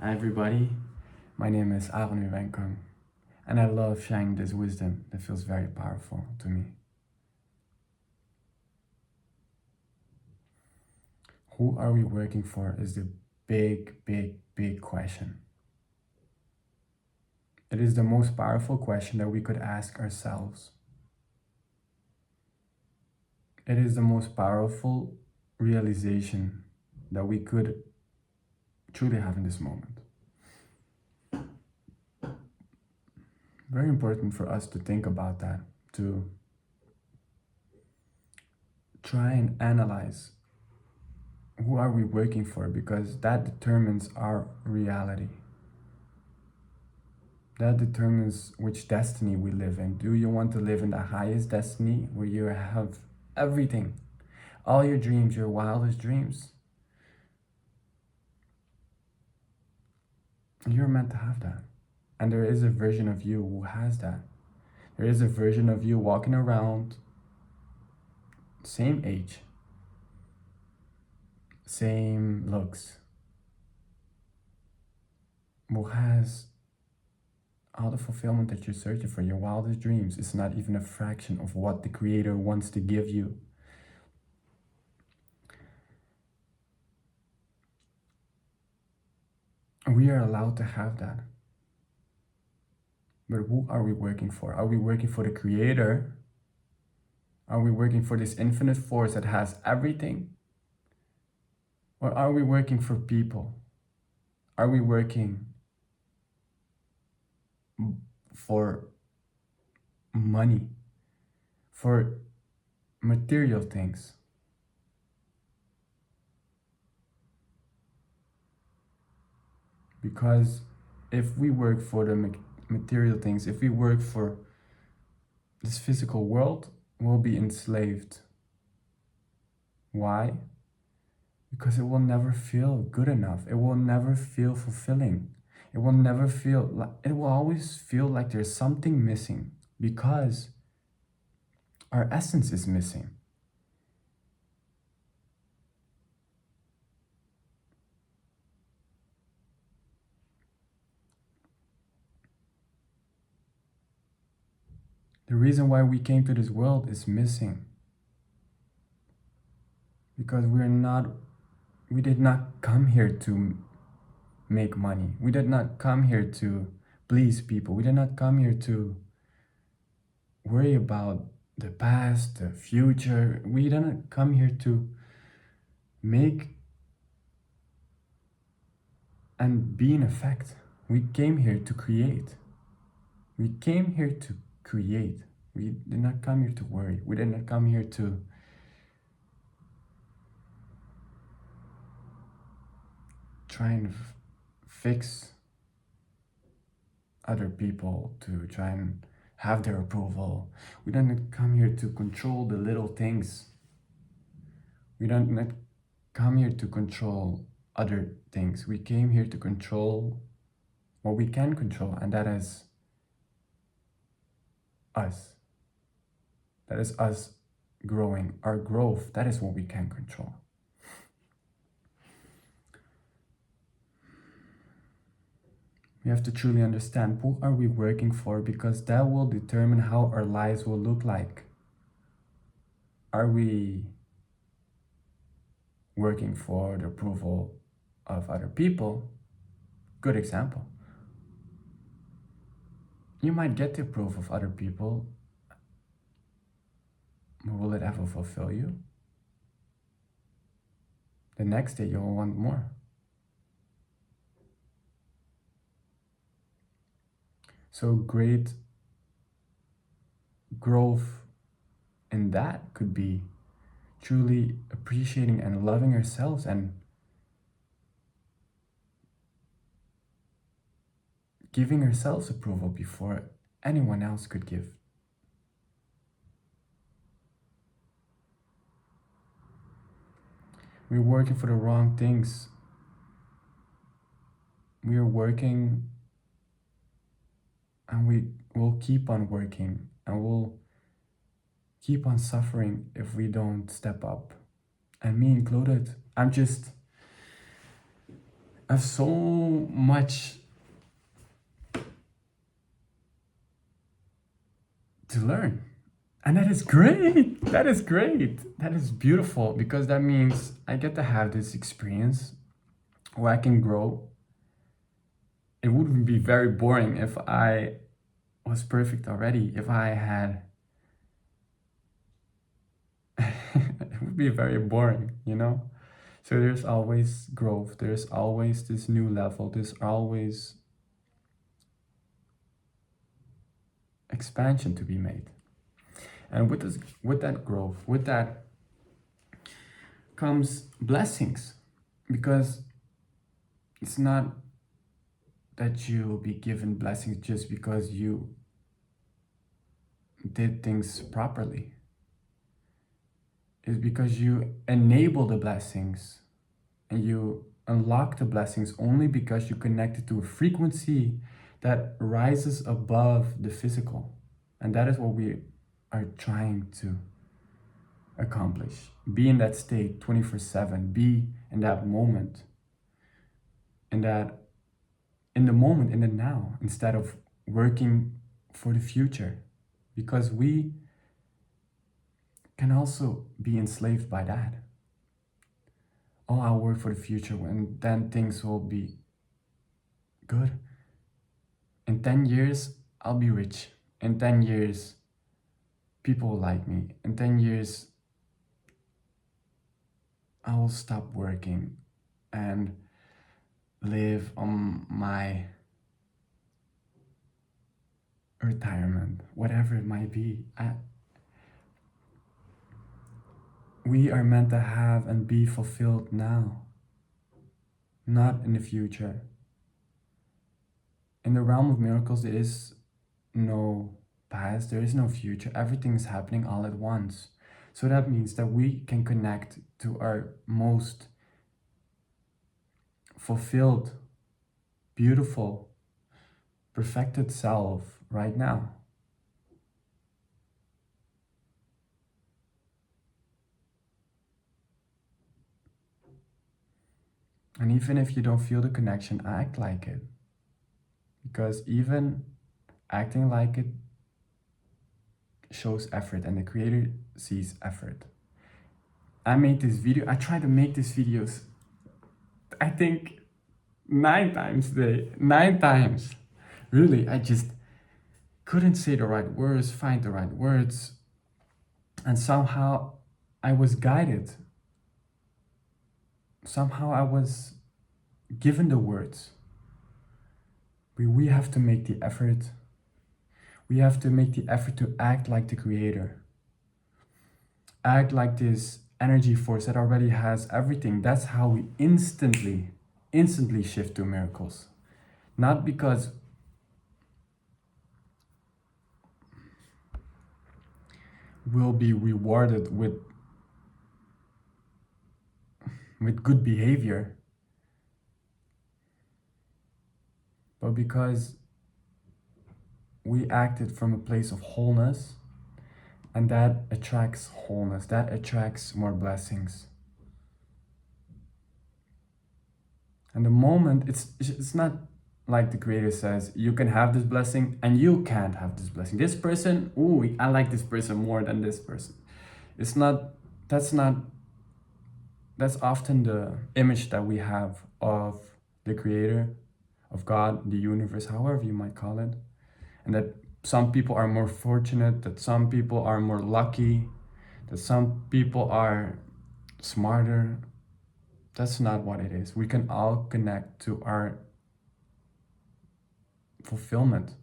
Hi everybody, my name is Aaron Uwenkong, and I love sharing this wisdom that feels very powerful to me. Who are we working for is the big question. It is the most powerful question that we could ask ourselves. It is the most powerful realization that we could truly have in this moment. Very important for us to think about that, to try and analyze who are we working for, because that determines our reality. That determines which destiny we live in. Do you want to live in the highest destiny where you have everything, all your dreams, your wildest dreams? You're meant to have that. And there is a version of you who has that. There is a version of you walking around, same age, same looks, who has all the fulfillment that you're searching for. Your wildest dreams is not even a fraction of what the Creator wants to give you. We are allowed to have that. But who are we working for? Are we working for the Creator? Are we working for this infinite force that has everything? Or are we working for people? Are we working for money, for material things? Because if we work for the material things, if we work for this physical world, we'll be enslaved. Why? Because it will never feel good enough. It will never feel fulfilling. It will never feel like, it will always feel like there's something missing, because our essence is missing. The reason why we came to this world is missing. Because we did not come here to make money. We did not come here to please people. We did not come here to worry about the past, the future. We did not come here to make and be in effect. We came here to create. We came here to create. We did not come here to worry. We did not come here to try and fix other people, to try and have their approval. We don't come here to control the little things. We don't not come here to control other things. We came here to control what we can control, and that is us. That is us growing. Our growth, that is what we can control. We have to truly understand who are we working for, because that will determine how our lives will look like. Are we working for the approval of other people? Good example. You might get the approval of other people, but will it ever fulfill you? The next day you'll want more. So great growth in that could be truly appreciating and loving ourselves and giving ourselves approval before anyone else could give. We're working for the wrong things. We are working, and we will keep on working, and we'll keep on suffering if we don't step up. And me included. I'm just I have so much to learn. And that is great. That is great. That is beautiful because that means I get to have this experience where I can grow. It would be very boring if I was perfect already. If I had, it would be very boring, you know? So there's always growth, there's always this new level, there's always expansion to be made. And with that growth, with that comes blessings, because it's not that you'll be given blessings just because you did things properly. It's because you enable the blessings and you unlock the blessings only because you connected to a frequency that rises above the physical. And that is what we are trying to accomplish. Be in that state 24/7. Be in that moment. In the moment, in the now, instead of working for the future. Because we can also be enslaved by that. Oh, I'll work for the future and then things will be good. In 10 years, I'll be rich. In 10 years, people will like me. In 10 years, I will stop working and live on my retirement, whatever it might be. We are meant to have and be fulfilled now, not in the future. In the realm of miracles, there is no past, there is no future. Everything is happening all at once. So that means that we can connect to our most fulfilled, beautiful, perfected self right now. And even if you don't feel the connection, act like it. Because even acting like it shows effort, and the creator sees effort. I made this video, I tried to make these videos, I think 9 times a day, 9 times. Really, I just couldn't say the right words, find the right words. And somehow I was guided. Somehow I was given the words. We have to make the effort. We have to make the effort to act like the creator. Act like this energy force that already has everything. That's how we instantly shift to miracles. Not because we'll be rewarded with good behavior, but because we acted from a place of wholeness, and that attracts wholeness, that attracts more blessings. And the moment, it's not like the creator says, you can have this blessing and you can't have this blessing. This person, ooh, I like this person more than this person. It's not, that's not, that's often the image that we have of the creator, of God, the universe, however you might call it. And that some people are more fortunate, that some people are more lucky, that some people are smarter. That's not what it is. We can all connect to our fulfillment.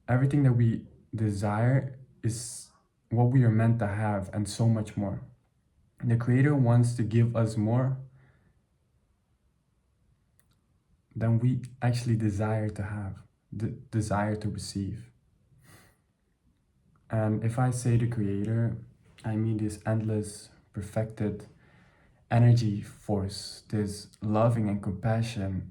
Everything that we desire is what we are meant to have, and so much more. The creator wants to give us more than we actually desire to have, desire to receive. And if I say the creator, I mean this endless, perfected energy force, this loving and compassionate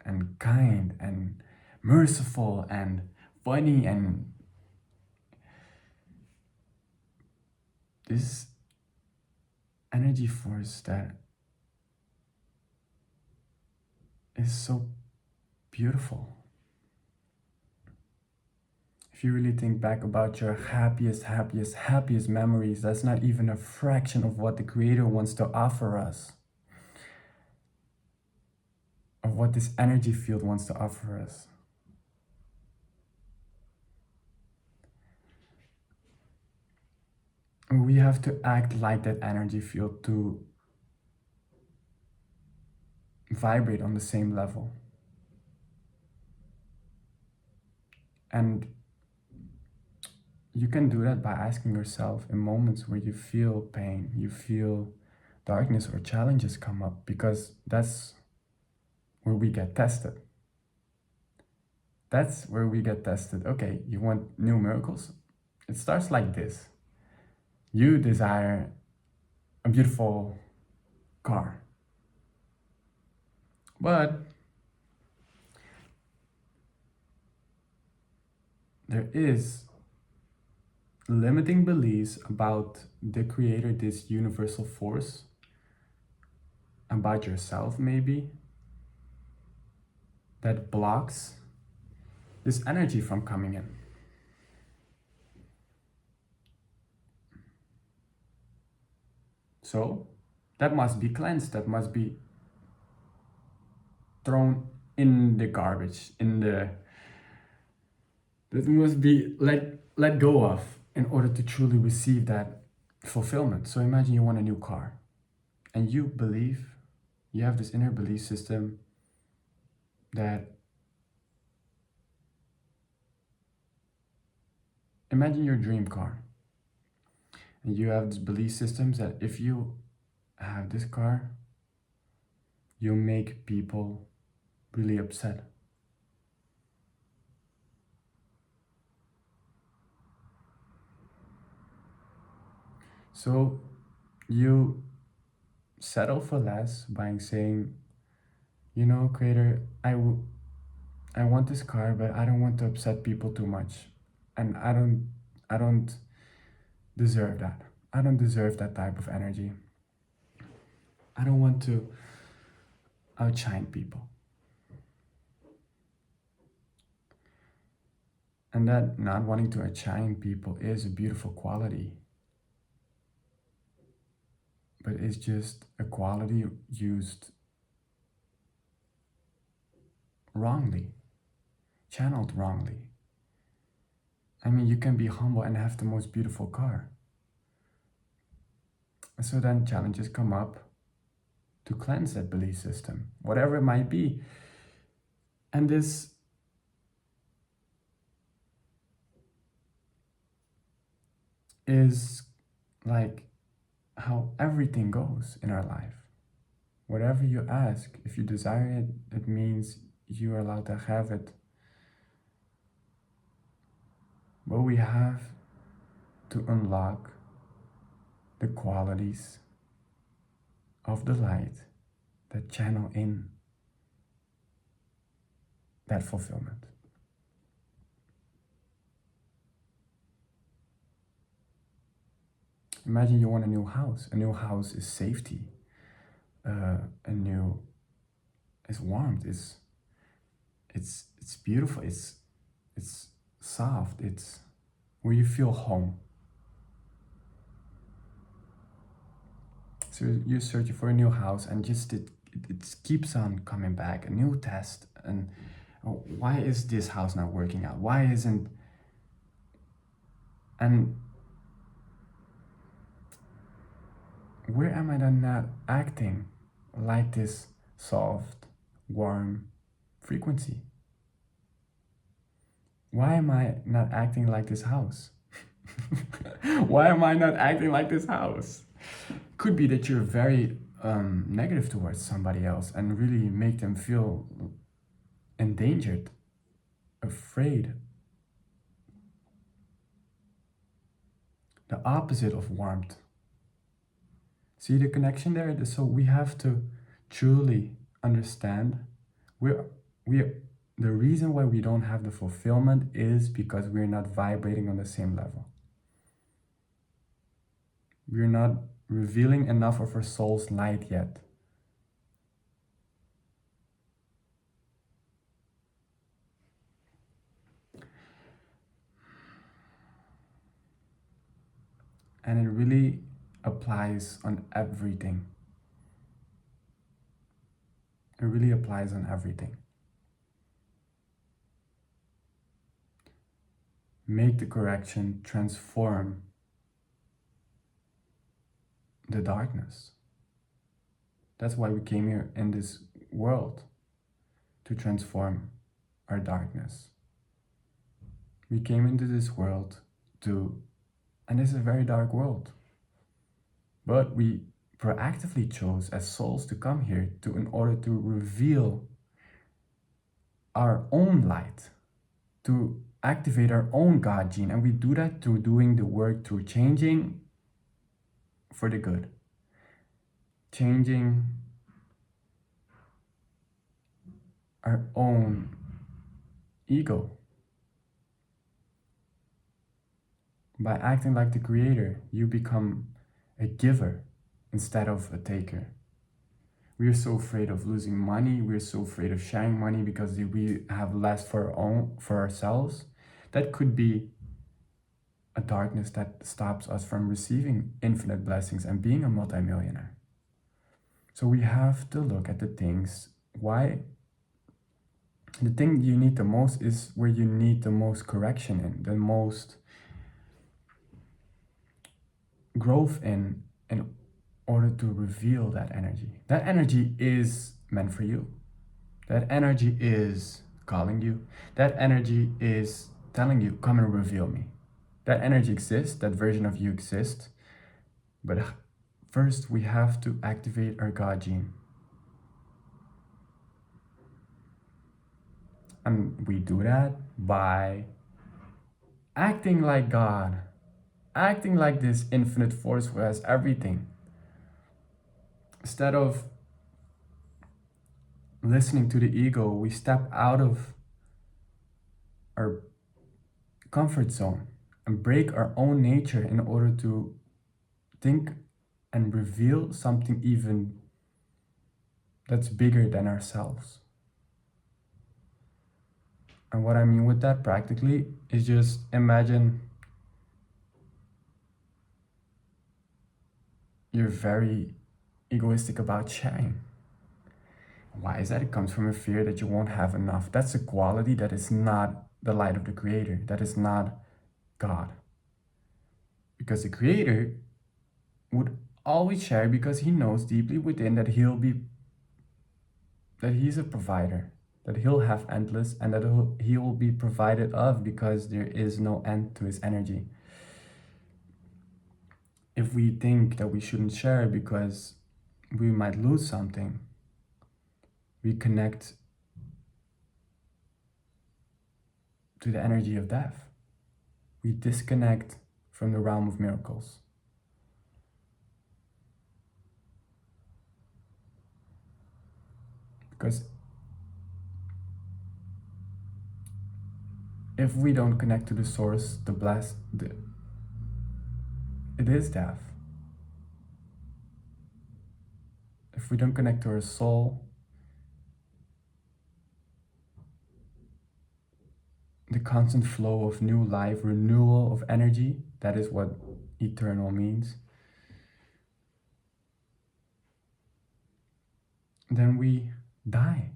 and kind and merciful and funny, and this energy force that is so beautiful. If you really think back about your happiest memories, that's not even a fraction of what the Creator wants to offer us, of what this energy field wants to offer us. We have to act like that energy field to vibrate on the same level. And you can do that by asking yourself in moments where you feel pain, you feel darkness or challenges come up, because that's where we get tested. That's where we get tested. Okay, you want new miracles? It starts like this. You desire a beautiful car, but there is limiting beliefs about the Creator, this universal force, about yourself maybe, that blocks this energy from coming in. So that must be cleansed, that must be thrown in the garbage, that must be let go of in order to truly receive that fulfillment. So imagine you want a new car and you believe, you have this inner belief system that, imagine your dream car. And you have this belief systems that if you have this car, you'll make people really upset. So you settle for less by saying, you know, Creator, I want this car, but I don't want to upset people too much. And I don't deserve that. I don't deserve that type of energy. I don't want to outshine people. And that not wanting to outshine people is a beautiful quality. But it's just a quality used wrongly, channeled wrongly. I mean, you can be humble and have the most beautiful car. So then challenges come up to cleanse that belief system, whatever it might be. And this is like how everything goes in our life. Whatever you ask, if you desire it, it means you are allowed to have it. But we have to unlock the qualities of the light that channel in that fulfillment. Imagine you want a new house. A new house is safety. A new is warmth. It's beautiful. It's soft. It's where you feel home. So you're searching for a new house, and just it keeps on coming back. A new test, and oh, why is this house not working out? Why isn't? And where am I then not acting like this soft, warm frequency? Why am I not acting like this house? Why am I not acting like this house? Could be that you're very negative towards somebody else and really make them feel endangered, afraid. The opposite of warmth. See the connection there? So we have to truly understand we're the reason why we don't have the fulfillment is because we're not vibrating on the same level. We're not revealing enough of our soul's light yet. And it really applies on everything. It really applies on everything. Make the correction, transform the darkness. That's why we came here in this world, to transform our darkness. We came into this world and it's a very dark world. But we proactively chose as souls to come here in order to reveal our own light, to activate our own God gene. And we do that through doing the work, through changing for the good. Changing our own ego. By acting like the creator, you become a giver instead of a taker. We are so afraid of losing money. We're so afraid of sharing money because we have less for ourselves. That could be a darkness that stops us from receiving infinite blessings and being a multimillionaire. So we have to look at the things. Why? The thing you need the most is where you need the most correction in, the most growth in order to reveal that energy. That energy is meant for you. That energy is calling you. That energy is telling you, come and reveal me. That energy exists, that version of you exists. But first we have to activate our God gene. And we do that by acting like God. Acting like this infinite force who has everything. Instead of listening to the ego, we step out of our comfort zone and break our own nature in order to think and reveal something even that's bigger than ourselves. And what I mean with that practically is just imagine you're very egoistic about sharing. Why is that? It comes from a fear that you won't have enough. That's a quality that is not the light of the creator. That is not God. Because the creator would always share because he knows deeply within that he's a provider, that he'll have endless and that he will be provided of because there is no end to his energy. If we think that we shouldn't share because we might lose something, we connect to the energy of death. We disconnect from the realm of miracles. Because if we don't connect to the source, it is death. If we don't connect to our soul, the constant flow of new life, renewal of energy, that is what eternal means, then we die.